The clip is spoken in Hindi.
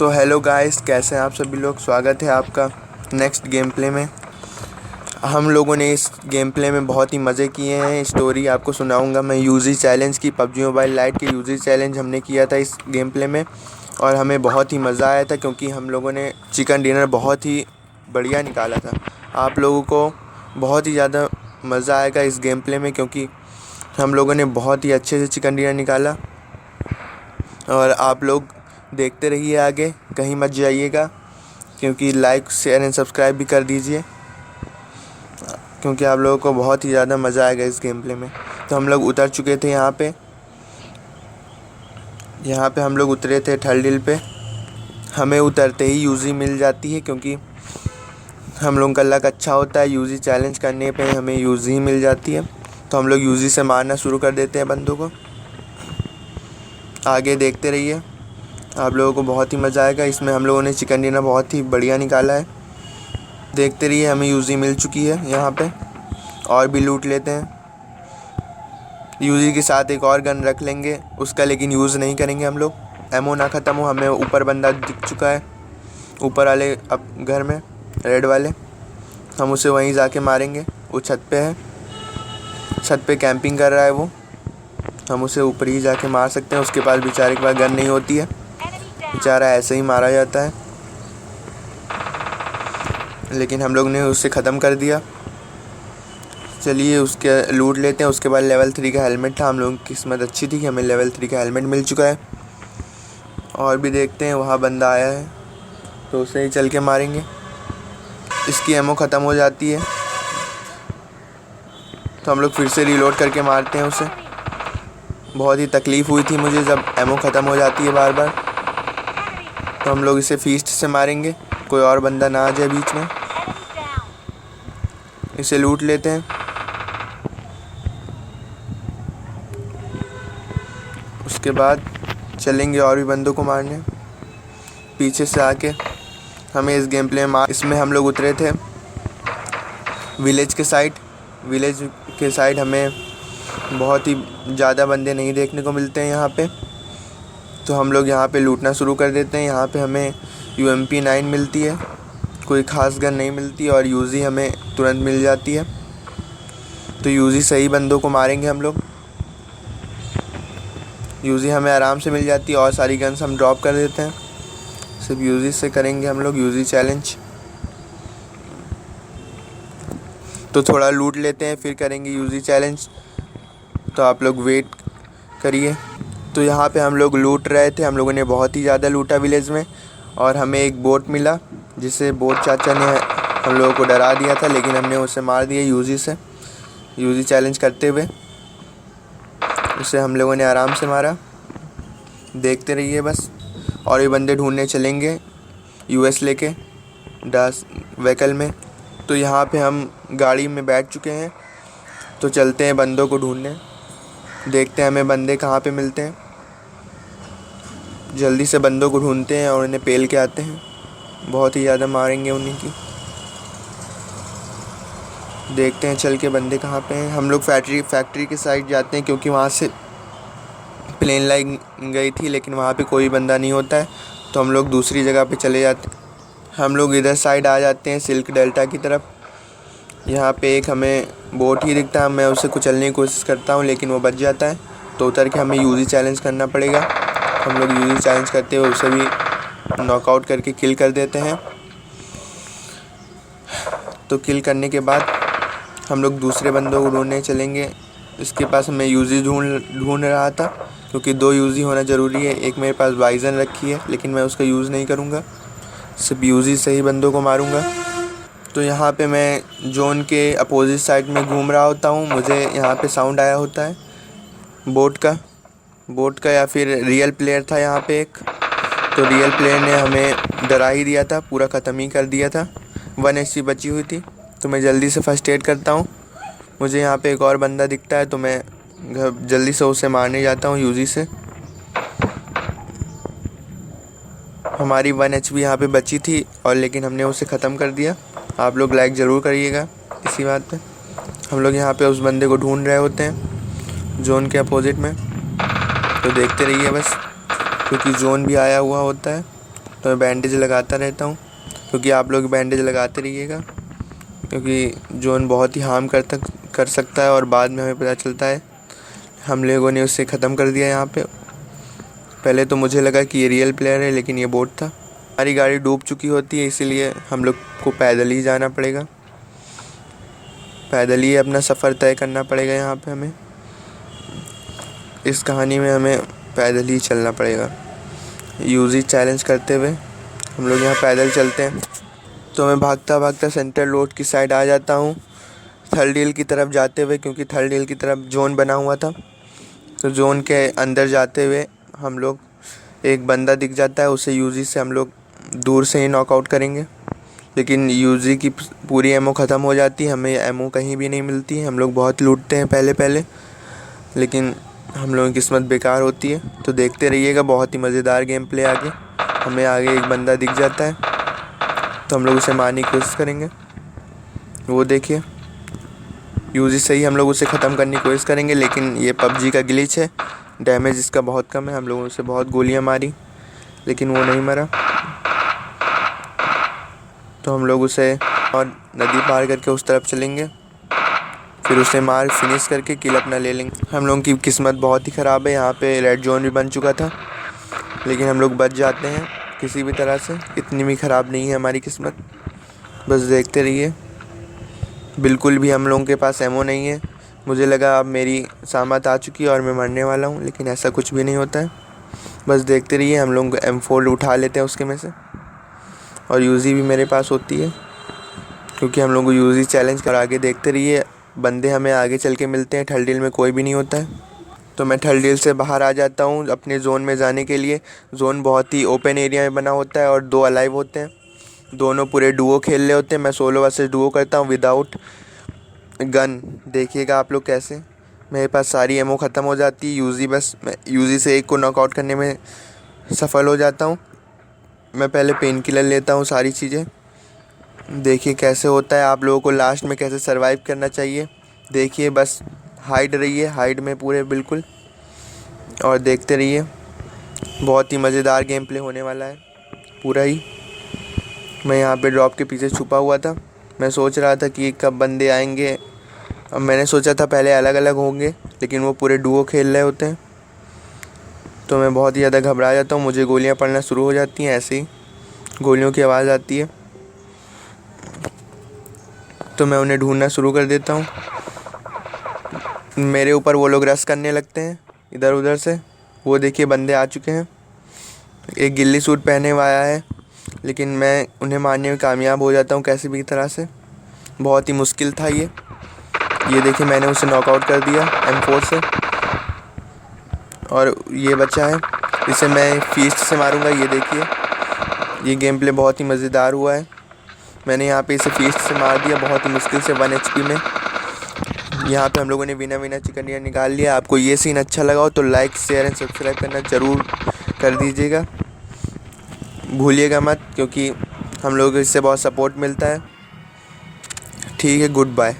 सो हेलो गाइस, कैसे हैं आप सभी लोग। स्वागत है आपका नेक्स्ट गेम प्ले में। हम लोगों ने इस गेम प्ले में बहुत ही मज़े किए हैं। स्टोरी आपको सुनाऊंगा मैं यूजी चैलेंज की। पबजी मोबाइल लाइट के यूजी चैलेंज हमने किया था इस गेम प्ले में और हमें बहुत ही मज़ा आया था क्योंकि हम लोगों ने चिकन डिनर बहुत ही बढ़िया निकाला था। आप लोगों को बहुत ही ज़्यादा मज़ा आएगा इस गेम प्ले में क्योंकि हम लोगों ने बहुत ही अच्छे से चिकन डिनर निकाला। और आप लोग देखते रहिए, आगे कहीं मत जाइएगा क्योंकि लाइक शेयर एंड सब्सक्राइब भी कर दीजिए क्योंकि आप लोगों को बहुत ही ज़्यादा मज़ा आएगा इस गेम प्ले में। तो हम लोग उतर चुके थे यहाँ पे हम लोग उतरे थे थर्ड हिल पे। हमें उतरते ही यूजी मिल जाती है क्योंकि हम लोगों का लक अच्छा होता है। यूजी चैलेंज करने पे हमें यूजी ही मिल जाती है। तो हम लोग यूजी से मारना शुरू कर देते हैं बंदों को। आगे देखते रहिए, आप लोगों को बहुत ही मज़ा आएगा। इसमें हम लोगों ने चिकन डिनर बहुत ही बढ़िया निकाला है। देखते रहिए, हमें यूजी मिल चुकी है यहाँ पे। और भी लूट लेते हैं। यूजी के साथ एक और गन रख लेंगे उसका, लेकिन यूज़ नहीं करेंगे हम लोग। एमओ ना ख़त्म हो। हमें ऊपर बंदा दिख चुका है, ऊपर वाले अब घर में रेड वाले। हम उसे वहीं जाके मारेंगे। वो छत पे है, छत पे कैंपिंग कर रहा है वो। हम उसे ऊपर ही जाके मार सकते हैं। उसके पास बेचारे के पास गन नहीं होती है, बेचारा ऐसे ही मारा जाता है, लेकिन हम लोग ने उसे ख़त्म कर दिया। चलिए उसके लूट लेते हैं। उसके बाद लेवल 3 का हेलमेट था। हम लोगों की किस्मत अच्छी थी कि हमें लेवल 3 का हेलमेट मिल चुका है। और भी देखते हैं, वहाँ बंदा आया है तो उसे ही चल के मारेंगे। इसकी एमओ ख़त्म हो जाती है तो हम लोग फिर से रीलोड करके मारते हैं उसे। बहुत ही तकलीफ़ हुई थी मुझे जब एमओ ख़त्म हो जाती है बार बार। तो हम लोग इसे फीस्ट से मारेंगे, कोई और बंदा ना आ जाए बीच में। इसे लूट लेते हैं। उसके बाद चलेंगे और भी बंदों को मारने। पीछे से आके हमें इस गेम प्ले में इसमें हम लोग उतरे थे विलेज के साइड। हमें बहुत ही ज़्यादा बंदे नहीं देखने को मिलते हैं यहाँ पे। तो हम लोग यहाँ पे लूटना शुरू कर देते हैं। यहाँ पे हमें UMP9 मिलती है, कोई ख़ास गन नहीं मिलती। और यूजी हमें तुरंत मिल जाती है। तो यूजी सही बंदों को मारेंगे हम लोग। यूजी हमें आराम से मिल जाती है और सारी गन्स हम ड्रॉप कर देते हैं। सिर्फ यूजी से करेंगे हम लोग यूजी चैलेंज। तो थोड़ा लूट लेते हैं फिर करेंगे यूजी चैलेंज। तो आप लोग वेट करिए। तो यहाँ पे हम लोग लूट रहे थे। हम लोगों ने बहुत ही ज़्यादा लूटा विलेज में। और हमें एक बोट मिला जिसे बोट चाचा ने हम लोगों को डरा दिया था, लेकिन हमने उसे मार दिया यूजी से। यूजी चैलेंज करते हुए उसे हम लोगों ने आराम से मारा। देखते रहिए बस। और ये बंदे ढूंढने चलेंगे US लेके डास व्हीकल में। तो यहाँ पे हम गाड़ी में बैठ चुके हैं। तो चलते हैं बंदों को ढूंढने। देखते हैं हमें बंदे कहाँ पे मिलते हैं। जल्दी से बंदों को ढूंढते हैं और उन्हें पेल के आते हैं। बहुत ही ज़्यादा मारेंगे उन्हीं की। देखते हैं चल के बंदे कहाँ पे हैं। हम लोग फैक्ट्री के साइड जाते हैं क्योंकि वहाँ से प्लेन लाइन गई थी, लेकिन वहाँ पे कोई बंदा नहीं होता है। तो हम लोग दूसरी जगह पे चले जाते हैं। हम लोग इधर साइड आ जाते हैं सिल्क डेल्टा की तरफ। यहाँ पे एक हमें बोट ही दिखता है। मैं उसे कुचलने की कोशिश करता हूँ लेकिन वो बच जाता है। तो उतर के हमें यूजी चैलेंज करना पड़ेगा। हम लोग यूजी चैलेंज करते हुए उसे भी नॉकआउट करके किल कर देते हैं। तो किल करने के बाद हम लोग दूसरे बंदों को ढूंढने चलेंगे। इसके पास मैं यूजी ढूंढ रहा था क्योंकि 2 यूजी होना ज़रूरी है। एक मेरे पास बाइजन रखी है लेकिन मैं उसका यूज़ नहीं करूँगा, सिर्फ यूजी से ही बंदों को मारूँगा। तो यहाँ पे मैं जोन के अपोजिट साइड में घूम रहा होता हूँ। मुझे यहाँ पे साउंड आया होता है बोट का या फिर रियल प्लेयर था यहाँ पे एक। तो रियल प्लेयर ने हमें डरा ही दिया था, पूरा ख़त्म ही कर दिया था। 1 HP बची हुई थी। तो मैं जल्दी से फर्स्ट एड करता हूँ। मुझे यहाँ पे एक और बंदा दिखता है तो मैं जल्दी से उसे मारने जाता हूँ यूजी से। हमारी 1 HP यहाँ पे बची थी और लेकिन हमने उसे ख़त्म कर दिया। आप लोग लाइक ज़रूर करिएगा इसी बात पे। हम लोग यहाँ पे उस बंदे को ढूंढ रहे होते हैं जोन के अपोजिट में। तो देखते रहिए बस, क्योंकि जोन भी आया हुआ होता है। तो मैं बैंडेज लगाता रहता हूँ, क्योंकि आप लोग बैंडेज लगाते रहिएगा, क्योंकि जोन बहुत ही हार्म कर सकता है और बाद में हमें पता चलता है। हम लोगों ने उसे ख़त्म कर दिया यहाँ पे। पहले तो मुझे लगा कि ये रियल प्लेयर है, लेकिन ये बोट था। हमारी गाड़ी डूब चुकी होती है, इसीलिए हम लोग को पैदल ही जाना पड़ेगा, पैदल ही अपना सफ़र तय करना पड़ेगा। यहाँ पे हमें इस कहानी में हमें पैदल ही चलना पड़ेगा। यूजी चैलेंज करते हुए हम लोग यहाँ पैदल चलते हैं। तो मैं भागता भागता सेंट्रल रोड की साइड आ जाता हूँ, थर्ड हिल की तरफ जाते हुए, क्योंकि थर्ड हिल की तरफ जोन बना हुआ था। तो जोन के अंदर जाते हुए हम लोग, एक बंदा दिख जाता है, उसे यूजी से हम लोग दूर से ही नॉकआउट करेंगे। लेकिन यूजी की पूरी एमओ ख़त्म हो जाती है, हमें एमओ कहीं भी नहीं मिलती है। हम लोग बहुत लूटते हैं पहले, लेकिन हम लोगों की किस्मत बेकार होती है। तो देखते रहिएगा, बहुत ही मज़ेदार गेम प्ले आगे। हमें आगे एक बंदा दिख जाता है, तो हम लोग उसे मारने की कोशिश करेंगे। वो देखिए, यूजी से ही हम लोग उसे ख़त्म करने की कोशिश करेंगे, लेकिन ये पबजी का ग्लिच है, डैमेज इसका बहुत कम है। हम लोगों से बहुत गोलियां मारी, लेकिन वो नहीं मरा। तो हम लोग उसे और नदी पार करके उस तरफ चलेंगे, फिर उसे मार फिनिश करके किल अपना ले लेंगे। हम लोगों की किस्मत बहुत ही ख़राब है। यहाँ पे रेड जोन भी बन चुका था, लेकिन हम लोग बच जाते हैं किसी भी तरह से। इतनी भी ख़राब नहीं है हमारी किस्मत। बस देखते रहिए। बिल्कुल भी हम लोगों के पास एमो नहीं है। मुझे लगा अब मेरी सामत आ चुकी है और मैं मरने वाला हूँ, लेकिन ऐसा कुछ भी नहीं होता है। बस देखते रहिए। हम लोग M4 उठा लेते हैं उसके में से, और यूजी भी मेरे पास होती है, क्योंकि हम लोग को यूजी चैलेंज कर। आगे देखते रहिए, बंदे हमें आगे चल के मिलते हैं। थर्ड हिल में कोई भी नहीं होता है, तो मैं थर्ड हिल से बाहर आ जाता हूँ अपने जोन में जाने के लिए। जोन बहुत ही ओपन एरिया में बना होता है और 2 अलाइव होते हैं, दोनों पूरे डुओ खेल रहे होते हैं। मैं सोलो वर्सेस डुओ करता हूँ विदाउट गन। देखिएगा आप लोग कैसे मेरे पास सारी एमओ ख़त्म हो जाती है। मैं यूजी से एक को नॉकआउट करने में सफल हो जाता हूँ। मैं पहले पेन किलर लेता हूँ, सारी चीज़ें। देखिए कैसे होता है, आप लोगों को लास्ट में कैसे सरवाइव करना चाहिए। देखिए, बस हाइड रहिए, हाइड में पूरे बिल्कुल, और देखते रहिए। बहुत ही मज़ेदार गेम प्ले होने वाला है पूरा ही। मैं यहाँ पे ड्रॉप के पीछे छुपा हुआ था। मैं सोच रहा था कि कब बंदे आएंगे। अब मैंने सोचा था पहले अलग अलग होंगे, लेकिन वो पूरे डुओ खेल रहे होते हैं, तो मैं बहुत ही ज़्यादा घबरा जाता हूँ। मुझे गोलियाँ पड़ना शुरू हो जाती हैं, ऐसे ही गोलियों की आवाज़ आती है, तो मैं उन्हें ढूंढना शुरू कर देता हूँ। मेरे ऊपर वो लोग रश करने लगते हैं इधर उधर से। वो देखिए बंदे आ चुके हैं। एक गिल्ली सूट पहने हुआ आया है, लेकिन मैं उन्हें मारने में कामयाब हो जाता हूँ कैसी भी तरह से। बहुत ही मुश्किल था ये देखिए, मैंने उसे नॉकआउट कर दिया M4 से, और ये बचा है, इसे मैं फीस्ट से मारूंगा। ये देखिए, ये गेम प्ले बहुत ही मज़ेदार हुआ है। मैंने यहाँ पे इसे फीस्ट से मार दिया बहुत ही मुश्किल से 1 HP में। यहाँ पे हम लोगों ने विना चिकन डिनर निकाल लिया। आपको ये सीन अच्छा लगा हो तो लाइक, शेयर एंड सब्सक्राइब करना ज़रूर कर दीजिएगा, भूलिएगा मत, क्योंकि हम लोगों को इससे बहुत सपोर्ट मिलता है। ठीक है, गुड बाय।